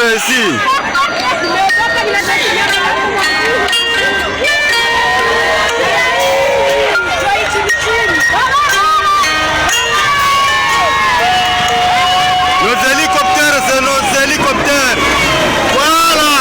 docteur ici. Nos hélicoptères, c'est nos hélicoptères. Voilà.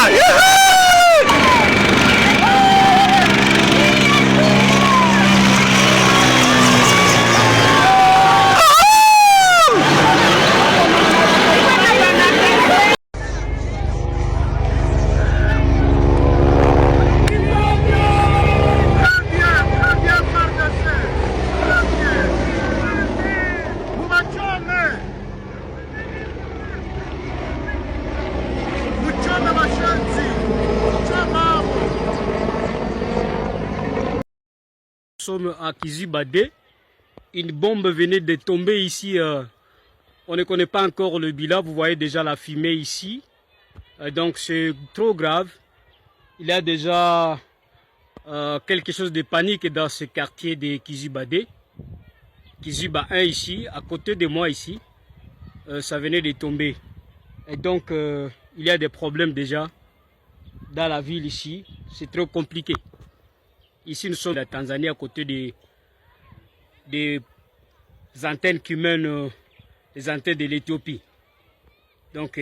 Nous sommes à Kizibade. Une bombe venait de tomber ici. On ne connaît pas encore le bilan. Vous voyez déjà la fumée ici. Donc c'est trop grave. Il y a déjà quelque chose de panique dans ce quartier de Kizibade. Kiziba 1 ici, à côté de moi ici. Ça venait de tomber. Et donc il y a des problèmes déjà dans la ville ici. C'est trop compliqué. Ici, nous sommes en Tanzanie, à côté des antennes qui mènent les antennes de l'Éthiopie. Donc,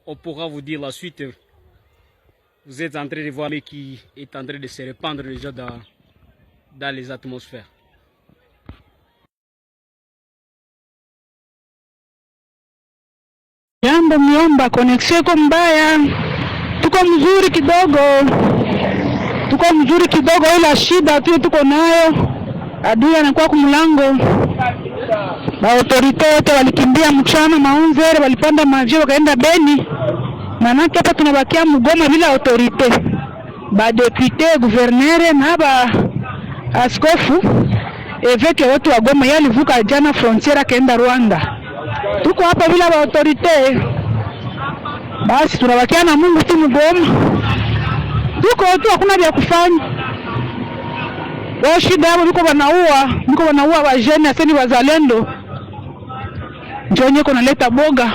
on pourra vous dire la suite. Vous êtes en train de voir qui est en train de se répandre déjà dans les atmosphères. Jambo miomba, connexion iko mbaya. Tuko mzuri kidogo, ila shida tu tuko nayo. Adui anakuwa kumlango. Ba autorite wote walikimbia mchana maunzere, walipanda maji wakaenda Beni. Manake hapa tunabakia Mgoma bila autorite. Ba depute, gouverneur na ba askofu eveke wote wa Goma yalivuka jana frontiera kaenda Rwanda. Tuko hapa bila ba autorite. Basi tunabakia na Mungu tu Mgoma. Tuko tu hakuna vya kufanya. Wao shida yao niko wanaua wajeni aseni wazalendo. Njonye kuna leta boga.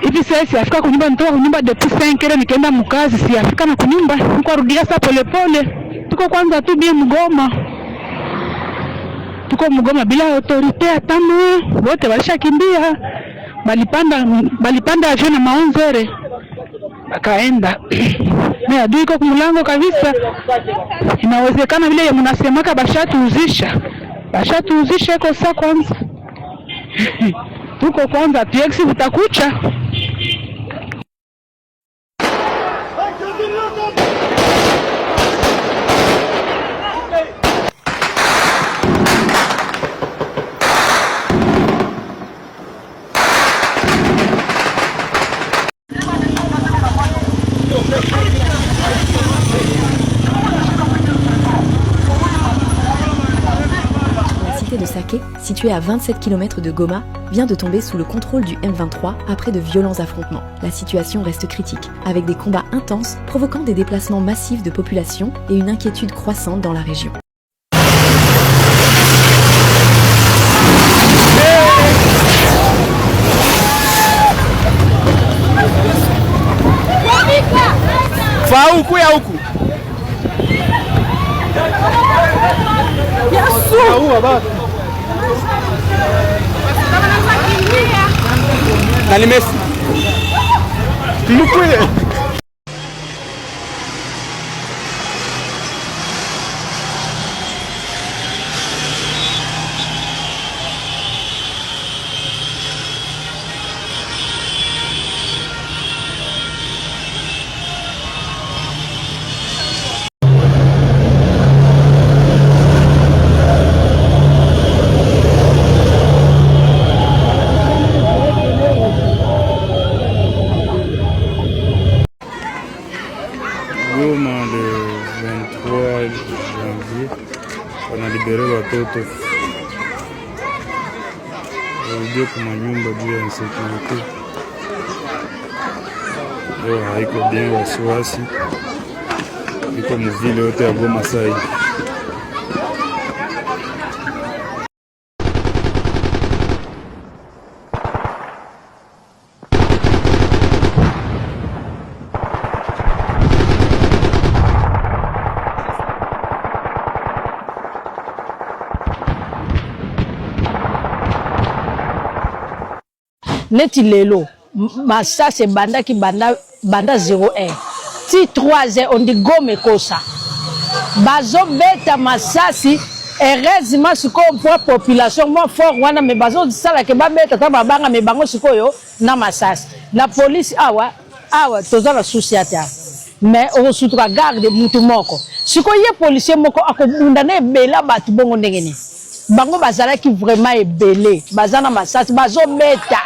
Hivi sasa afika kunyumba, nitoka kunyumba depuis 5 heures nikaenda mkazi, si afika na kunyumba, niko rudia sasa pole pole. Tuko kwanza tu bien Mgoma. Tuko Mgoma bila autorite atamu, wote walishakimbia. Balipanda avion na maonzere. Akaenda. Na adui iko kumlango kabisa. Inawezekana vile mnasemaka bashatuuzisha iko saa kwanza. Tuko kwanza TX utakucha. De Sake, située à 27 km de Goma, vient de tomber sous le contrôle du M23 après de violents affrontements. La situation reste critique, avec des combats intenses provoquant des déplacements massifs de population et une inquiétude croissante dans la région. Goma le 23 janvier wanalibere watoto warudia kwa nyumba juu ya insekurite. Leo haiko bien, wasiwasi iko muvile yote ya Goma sai. neti lelo masasi ebandaki banda 01 ti 3 on dit gome kosa bazobeta masasi heureusement sikoyo mpo population mo fort wana me bazosalaka babeta ta babanga me bango sikoyo na masasi la police awa toza na susi ata mais okosutuka garde mutu moko sikoyo ye policier moko akobunda na ebela bato bongo ndenge nini bango bazalaki vraiment ebele baza na masasi bazobeta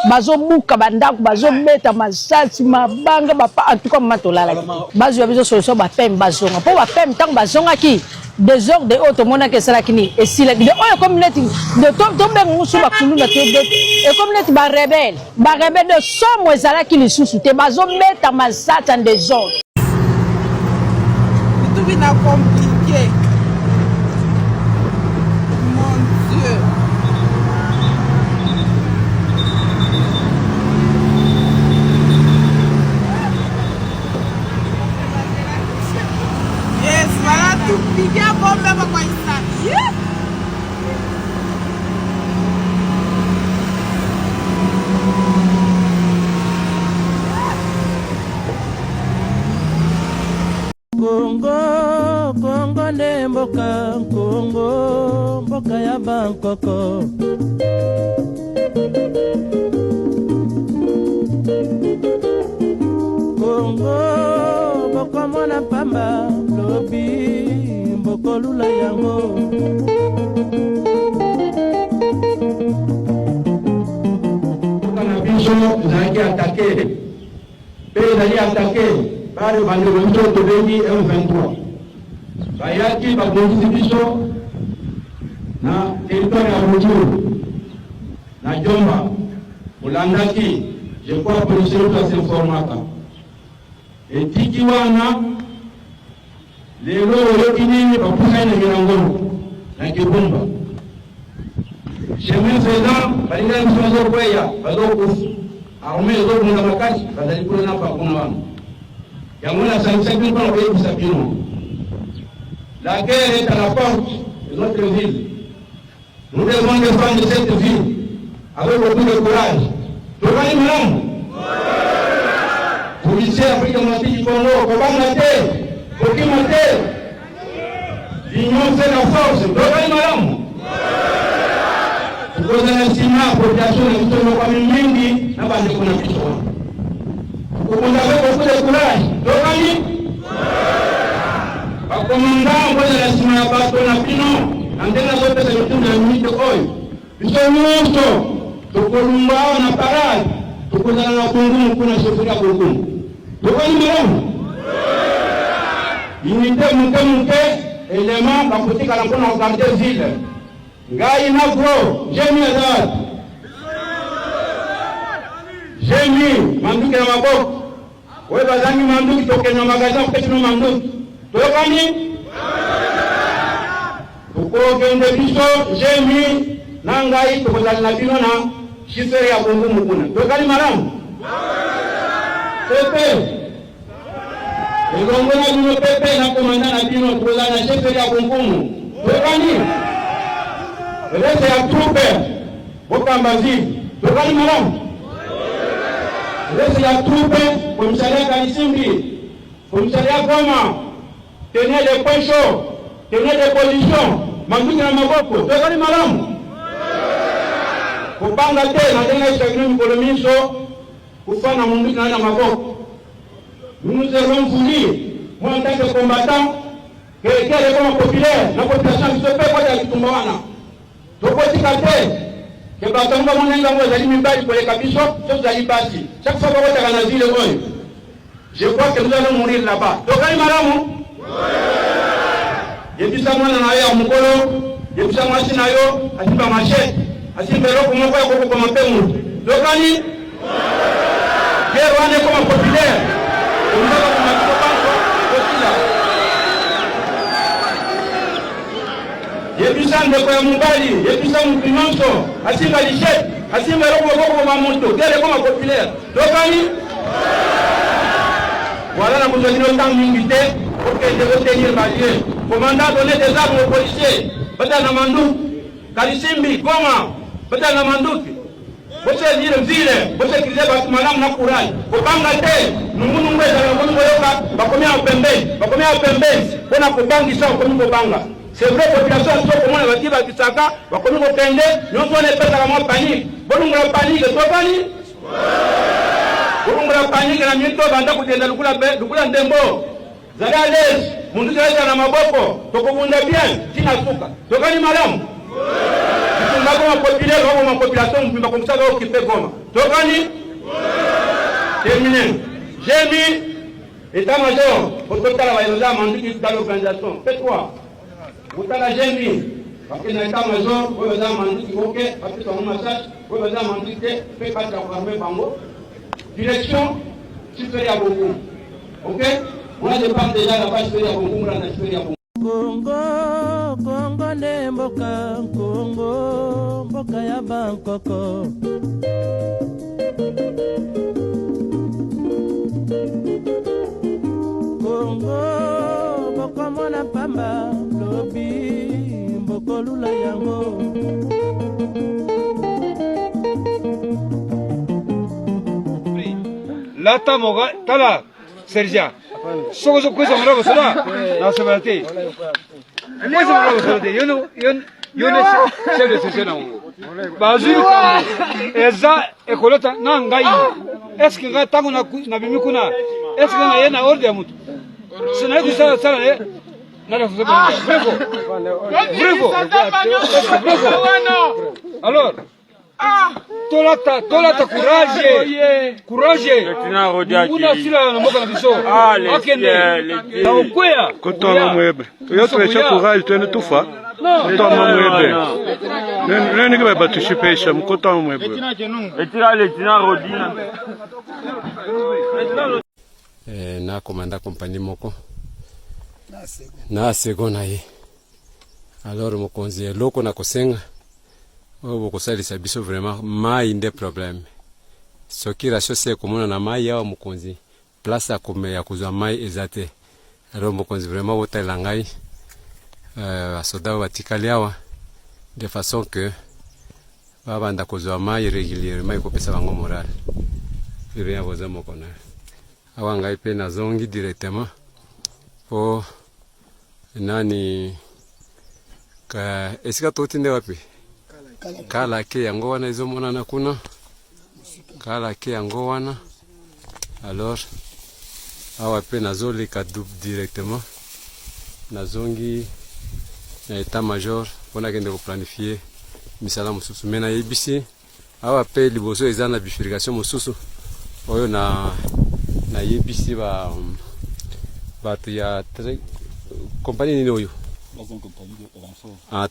bazobuka bandako bazobeta masasi mabanga bapa en tout cas matolalaki bazwa biso solution bapem bazonga mpo bapem ntango bazongaki désordre oyo tomonaki esalaki nini esilaki de oyo comme neti tobenga mosu bakuluna te ekomi neti barebele de somo ezalaki lisusu te bazobeta masasi en désordre tout bien compliqué. Mon Dieu. Yes, voilà tout bien bon même quoi ça. Kongo nde mboka Kongo mboka ya Bangkoko Kongo mboko mona pamba lobi mboko lula yango kana biso zaki atake pe zali atake bari bande biso to bengi M23 bayaki babongisi biso na territoire ya Rutshuru na Jomba ulandaki je crois policier to s'informaka etiki wana lelo yoki nini bapusa na Ngirangolo na Kibumba chemin faisant balinga biso zo kweya bazokufa armée zo munda makasi bazali kula na pakuna wana yango na sanisa bino kwa kuyebisa bino. La guerre est à la porte de notre ville. Nous devons défendre cette ville avec beaucoup de courage. Tokani Malamu. Policier Afrique du Congo, Kobanga te, Kokima te. L'union fait la force. Tokani Malamu. Tukoza na sima population na mtoto kwa mingi na bande kuna kichwa. Tukoza avec beaucoup de courage. Tokani Bakomanda ngoja la sima ya bato na pino andena zote za mtu na minute oyo biso moto tukolumba na parade tukozana na kungumu kuna shofika kungumu tukoni mero unité muke élément bakotika na mpona garder ville ngai na gro jemi azad jemi manduki na maboko wewe bazangi manduki tokenya magasin petino manduki Tokani? Tukogende biso jemi nangai tukozali na bino na shifere ya kungumu kuna. Tokani Malamu? Pepe. Elongo na bino pepe na komanda na bino tukozali na shifere ya kungumu. Tokani? Rete ya trupe. Bokambazi. Tokani Malamu? Rete ya trupe komisaria Kalisimbi. Komisaria Goma. Tenez les points chauds, tenez les positions, manduki na maboko, tokani Malamu. Kupanga te na tena isagini mkolomiso, kufana manduki na maboko. Nous allons vous dire, moi en tant que combattant, quelqu'un est comme populaire, la population qui se fait quoi de Kitumbawana. Tokotika te, que batonga monenga mo zali mibali pour les kabiso, chose zali basi. Chaque fois que vous avez le oyo. Je crois que nous allons mourir là-bas. Tokani Malamu. Yebisa mwana na ya mukolo, yebisa mwasi na yo, asimba machete, asimba loko moko ya koko kwa mapemu. Tokani? Guerre wane kama populaire. Unataka kumakiko banko, kotila. Yebisa ndeko ya mubali, yebisa mpimanso, asimba lichete, asimba loko moko kwa mamoto, guerre kama populaire. Tokani? Voilà la position de temps mingi te. Ok, je veux tenir ma lieu. Commandant donner des armes aux policiers. Bata na Manduki. Kalisimbi, Goma. Bata na Manduki. bose dire vile bose kize batu malamu na courage kobanga te nungu ngweza na ngunu yoka bakomea pembeni pona kobangisa komi kobanga. C'est vrai, la population est comme on a dit, Bakisaka, va comme on kende, nous on est pas dans la panique. Bon, on a panique, toi panique. Bon, on a panique, la minute banda ku tenda lukula ndembo. Zala à l'aise, mon Dieu est dans ma boko. Toko munda bien, tina suka. Tokani madame. Tu n'as pas populaire, on population, on peut comme ça qui fait comme. Tokani. Terminé. J'ai mis état-major, au total la mandiki dans l'organisation. Fais-toi. Vous avez jamais parce que dans l'état-major, vous avez mandé ok, parce que ton massage, vous avez mandé que fait pas de la bango. Direction, supérieure à beaucoup. Ok? Moi je parle déjà de la base supérieure à beaucoup, on a supérieure à beaucoup. Congo, Congo ne mboka, Congo, mboka ya Bangkoko. Congo, mboka mwana pamba. Mbokolula yango Lata moga tala Sergia soko kweza mrabo sala na sabate kweza mrabo sala yono chef de section na ngo bazuru kambo eza ekolota na ngai est-ce que nga tango na bimi kuna est-ce que na yena ordre ya mutu sina kusala sala alors, tolata courage. Kuna sila na moka na biso. Akende. Na ukwea. Kotoma mwebe. Yote cha courage twende tufa. Kotoma mwebe. Nani kama batushipesha mkotoma mwebe. Etira le tina rodina. Na komanda compagnie moko. Na segona ye. Alors mokonzi eloko na kosenga obo kosalisa biso vraiment mai inde problème. Soki ratio se komona na mai ya mokonzi place akome ya kuzwa mai ezate. Alors mokonzi vraiment botela ngai asoda batikali awa de façon que babanda kuzwa mai régulièrement ikopesa bango moral. Bien boza mokona. Awa ngai pe nazongi directement po nani ka esika totinde wapi kala ke yango wana izomona na kuna kala ke yango wana alors awa pe nazoleka directement nazongi na état major pona kende ko planifier misala mususu mena yebisi awa pe liboso ezana bifurcation mususu oyo na yebisi ba ya compagnie nini oyo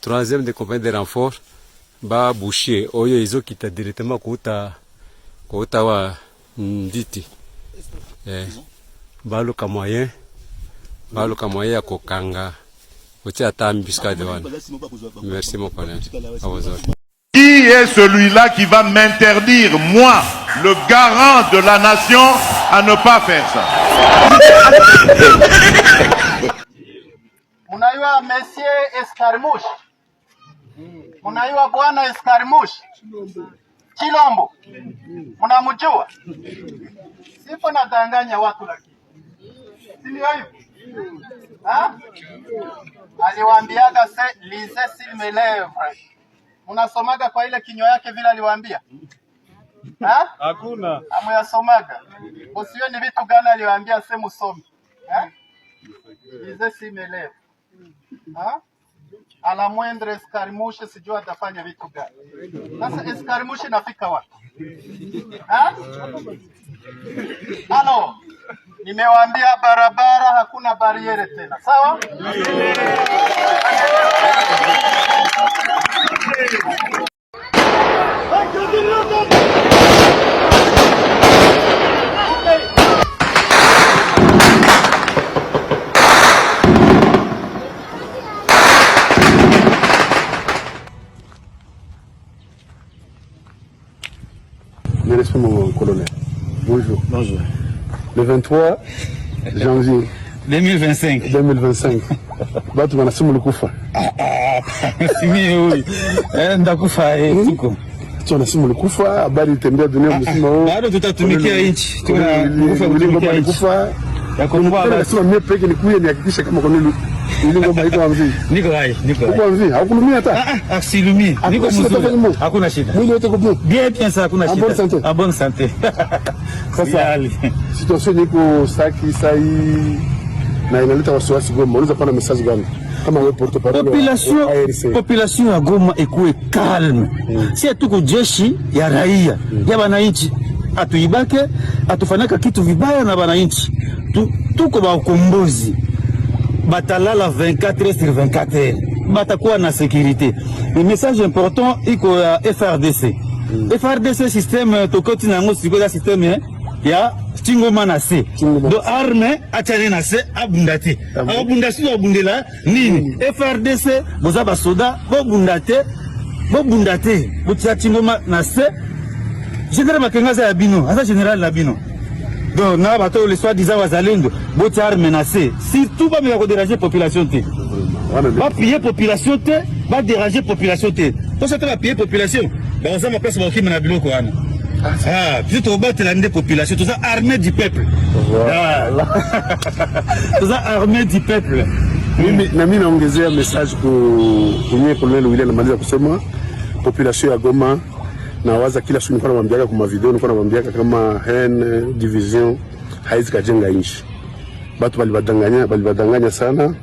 troisième de compagnie de renfort ba boucher oyo ezokita directement kuta wa nditi baluka moyen ya kokanga otia ata mbiscade wana. Merci mon collègue. Qui est celui-là qui va m'interdire, moi, le garant de la nation, à ne pas faire ça? Munaiwa Monsieur Escarmouche. Munaiwa Bwana Escarmouche. Chilombo. Munamjua? Sipo nadanganya watu lakini. Si ndio hivyo? Aliwaambiaga lisez s'il me lèvre. Munasomaga kwa ile kinywa yake vile aliwaambia? Hakuna. Amuyasomaga. Usiwe ni vitu gani aliwaambia sema some. Lisez s'il me lèvre. A la moindre escarmouche sijua atafanya vitu gani. Sasa escarmouche nafika wapi? Halo. Nimewaambia barabara hakuna bariere tena. Sawa? Merci mon colonel. Bonjour. Bonjour. Le 23 janvier 2025. Batu wanasema ulikufa. Simi huyu. Ndakufa tuko. watu wanasema ulikufa, habari itembea dunia mzima. Bado tutatumikia nchi. Tulikufa ya Kongo. Nasema mimi peke nikuye nihakikishe kama kwa nini ile ngoma iko mzee. Niko hai. Uko mzee, haukulumia hata? Asilumia. Niko mzuri. Hakuna shida. Mwili wote uko bien sana, hakuna shida. En bonne santé. Sasa situation iko saki sai na inaleta wasiwasi Goma. Unaweza pana message gani? Kama wewe porte parole population ya Goma ikuwe calme. Si tuko jeshi ya raia, ya wananchi. Atuibake, atufanyaka kitu vibaya na wananchi. Tuko ba ukombozi. Batalala 24 sur 24. Batakuwa na sécurité. Le message important iko ya FRDC. FRDC système tokoti nango sikoza système ya Tingoma na se. Do arme achane na se abundati. Abundasi do abundela nini? FRDC boza ba soda bo bundate. Botia Tingoma na se. Général Makengaza ya bino, asa général la bino. Donc na bato le soi-disant wazalendo, botia arme menacé. Surtout pas me déranger population te. Ba piller population te, ba déranger population te. Pour ça va piller population. Ba oza ma place ba okima na biloko wana. Plutôt battre la population, tout ça armée du peuple. Tout ça armée du peuple. Mimi naongezea message kwa Colonel William namaliza kusema population ya Goma na waza kila siku nilikuwa namwambiaga kwa video, nilikuwa namwambiaga kama hen division haizi kajenga nchi. Batu balibadanganya sana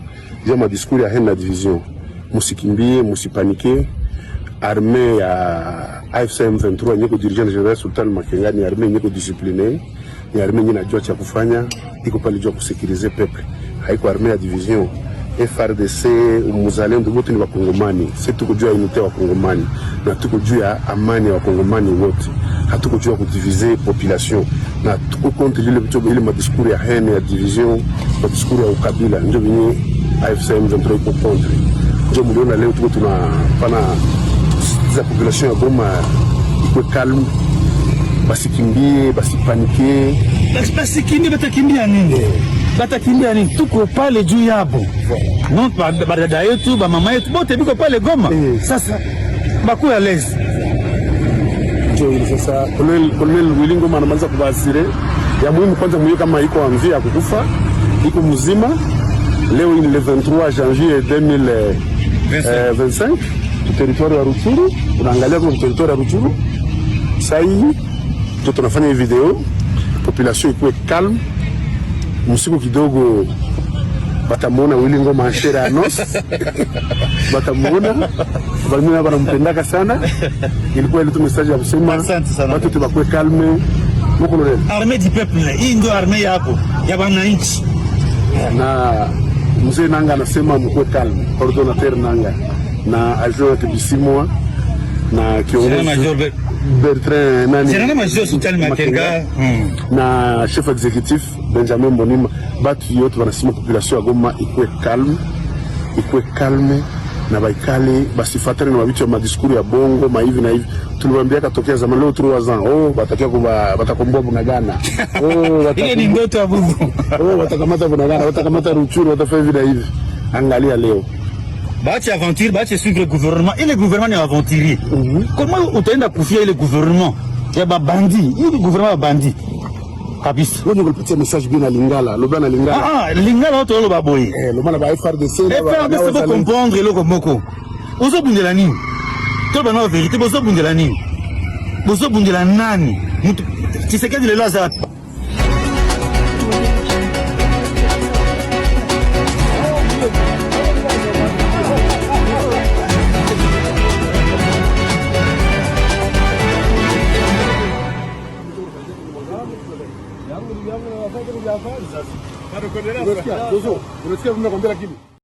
jama diskuri ya hen na division. Musikimbie, musipanike. Armée ya AFC M23 nyeko dirigeant general Sultan Makenga ni armée nyeko discipliné, ni armée nyina jua cha kufanya, iko pale jua kusekurize peuple. Haiko armée ya division. FRDC muzalendo wote ni wakongomani. Sisi tuko juu ya unité wa Kongomani na tuko juu ya amani wa Kongomani wote. Hatuko juu ya kudiviser population na tuko contre ile madiscours ya haine ya division, madiscours ya ukabila. Ndio venye AFC M23 iko contre. Ndio mliona leo tuko tunapana za population ya Goma iko calme, basikimbie, basipanike. Basikimbie batakimbia nini? Batakimbia nini? Tuko pale juu yabo. Non badada yetu, ba mama yetu bote biko pale Goma. Sasa baku ya lezi. Ndio sasa Colonel William Ngoma anamaliza kubasire. Ya muhimu kwanza mwiyo kama iko amvi ya kukufa, iko mzima. Leo ni le 23 janvier 2025. Territoire ya Rutshuru, unaangalia kwa territoire ya Rutshuru. Sasa hii tunafanya video, population ikuwe calme. Msiku kidogo batamuona William Ngoma ashera anos. Batamuona balimina banampendaka sana. Ilikuwa ile tu message ya kusema watu tubakuwe calme. Mko ndio armée du peuple, hii ndio armée yako ya wananchi. Na mzee Nanga anasema mkuwe calme. Coordinateur Nanga na adjoint Bisimwa na kiongozi Bertrand nani? Général Major Sultan Makenga na chef exécutif Benjamin Mbonima. Batu yote wanasema population ya Goma ikuwe calme na baikale basifatane na mabitu ya madiscours ya bongo maivi na hivi. Tuliwaambia katokea zamani leo 3 ans. Batakia batakomboa Bunagana. Ile ni ndoto ya Mungu. Watakamata Bunagana, watakamata Rutshuru, watafanya hivi na hivi. Angalia leo. Bachi aventure, bachi suivre le gouvernement. Et le gouvernement est aventurier. Comment utaenda kufia ile gouvernement? Ya babandi. Ile gouvernement ya bandi. Kabisa. Wewe ungepitia message bien na Lingala, Lobana Lingala. Lingala watu walo baboyi. Lobana ba FRDC. FRDC ba comprendre loko moko. Ozo bundela nini? To bana la vérité, bozo bundela nini? Bozo bundela nani? Mutu Tshisekedi le Lazare. Unasikia mnakwambia lakini